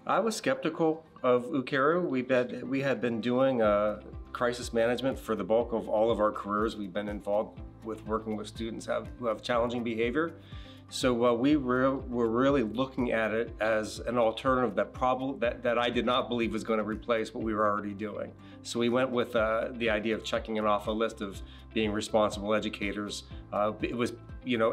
I was skeptical of Ukeru. We had been doing crisis management for the bulk of all of our careers. We've been involved with working with students who have challenging behavior. So we were really looking at it as an alternative that I did not believe was going to replace what we were already doing. So we went with the idea of checking it off a list of being responsible educators. It was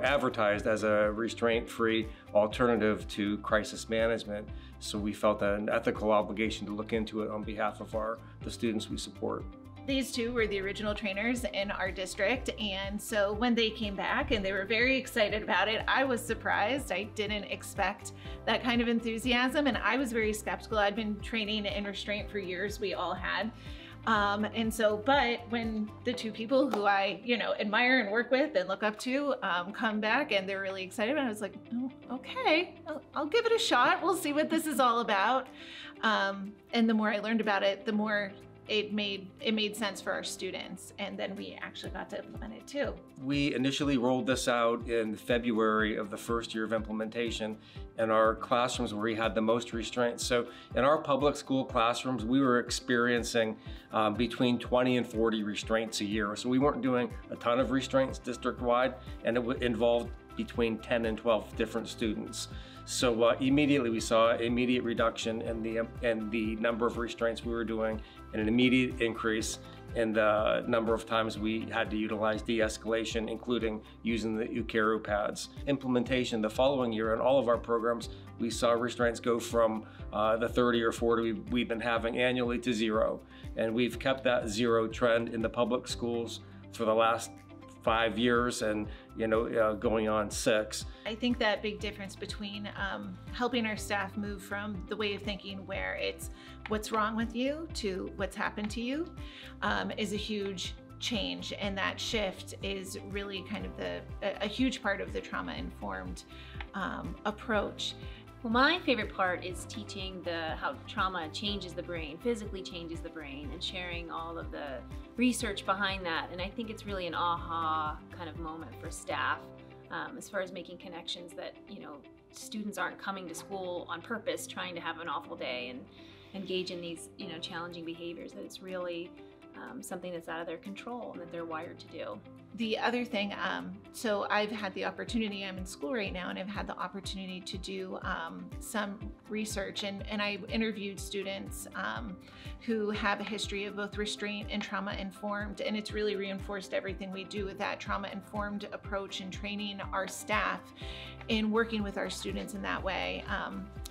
advertised as a restraint-free alternative to crisis management. So we felt an ethical obligation to look into it on behalf of the students we support. These two were the original trainers in our district, and so when they came back and they were very excited about it, I was surprised. I didn't expect that kind of enthusiasm, and I was very skeptical. I'd been training in restraint for years, we all had. But when the two people who I, admire and work with and look up to come back and they're really excited, I was like, oh, okay, I'll give it a shot. We'll see what this is all about. And the more I learned about it, the more it made sense for our students, and then we actually got to implement it too. We initially rolled this out in February of the first year of implementation in our classrooms where we had the most restraints. So in our public school classrooms, we were experiencing between 20 and 40 restraints a year. So we weren't doing a ton of restraints district-wide, and it involved between 10 and 12 different students. So immediately we saw an immediate reduction in the number of restraints we were doing, and an immediate increase in the number of times we had to utilize de-escalation, including using the Ukeru pads. Implementation the following year in all of our programs, we saw restraints go from the 30 or 40 we've been having annually to 0. And we've kept that 0 trend in the public schools for the last 5 years and going on 6. I think that big difference between helping our staff move from the way of thinking where it's what's wrong with you to what's happened to you is a huge change, and that shift is really kind of a huge part of the trauma-informed approach. Well, my favorite part is teaching how trauma changes the brain, physically changes the brain, and sharing all of the research behind that. And I think it's really an aha kind of moment for staff as far as making connections that, students aren't coming to school on purpose trying to have an awful day and engage in these, challenging behaviors, that it's really something that's out of their control and that they're wired to do. The other thing, so I've had the opportunity, I'm in school right now, and I've had the opportunity to do some research, and I interviewed students who have a history of both restraint and trauma-informed, and it's really reinforced everything we do with that trauma-informed approach and training our staff in working with our students in that way.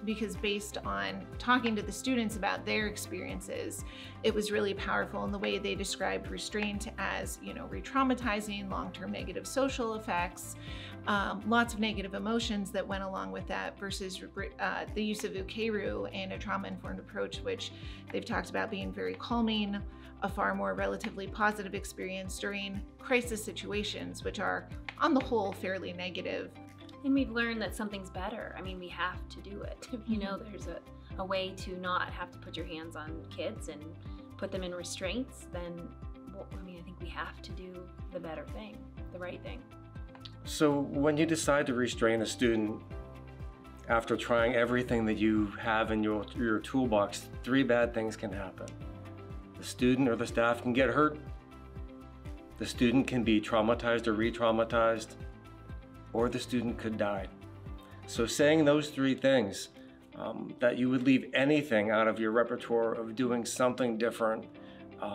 Because based on talking to the students about their experiences, it was really powerful in the way they described restraint as, re-traumatizing, long-term negative social effects, lots of negative emotions that went along with that, versus the use of Ukeru and a trauma-informed approach, which they've talked about being very calming, a far more relatively positive experience during crisis situations, which are on the whole fairly negative. And we've learned that something's better. I mean, we have to do it. There's a way to not have to put your hands on kids and put them in restraints, then, I think we have to do the better thing, the right thing. So when you decide to restrain a student, after trying everything that you have in your toolbox, 3 bad things can happen. The student or the staff can get hurt, the student can be traumatized or re-traumatized, or the student could die. So saying those 3 things, that you would leave anything out of your repertoire of doing something different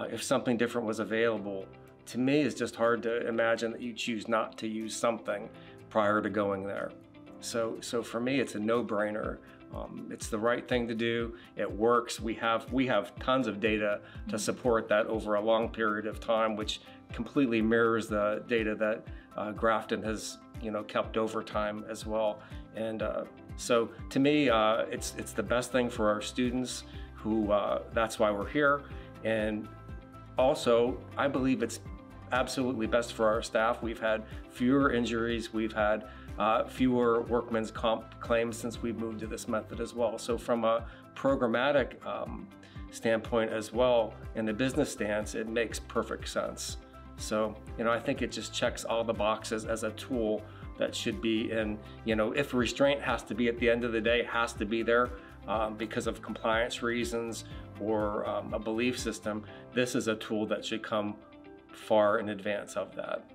if something different was available, to me is just hard to imagine that you choose not to use something prior to going there. So for me, it's a no-brainer. It's the right thing to do. It works. We have tons of data to support that over a long period of time, which completely mirrors the data that Grafton has kept over time as well. And so to me, it's the best thing for our students who, that's why we're here. And also, I believe it's absolutely best for our staff. We've had fewer injuries. We've had fewer workman's comp claims since we've moved to this method as well. So from a programmatic standpoint as well, in the business stance, it makes perfect sense. So, I think it just checks all the boxes as a tool that should be in, if restraint has to be at the end of the day, has to be there because of compliance reasons or a belief system, this is a tool that should come far in advance of that.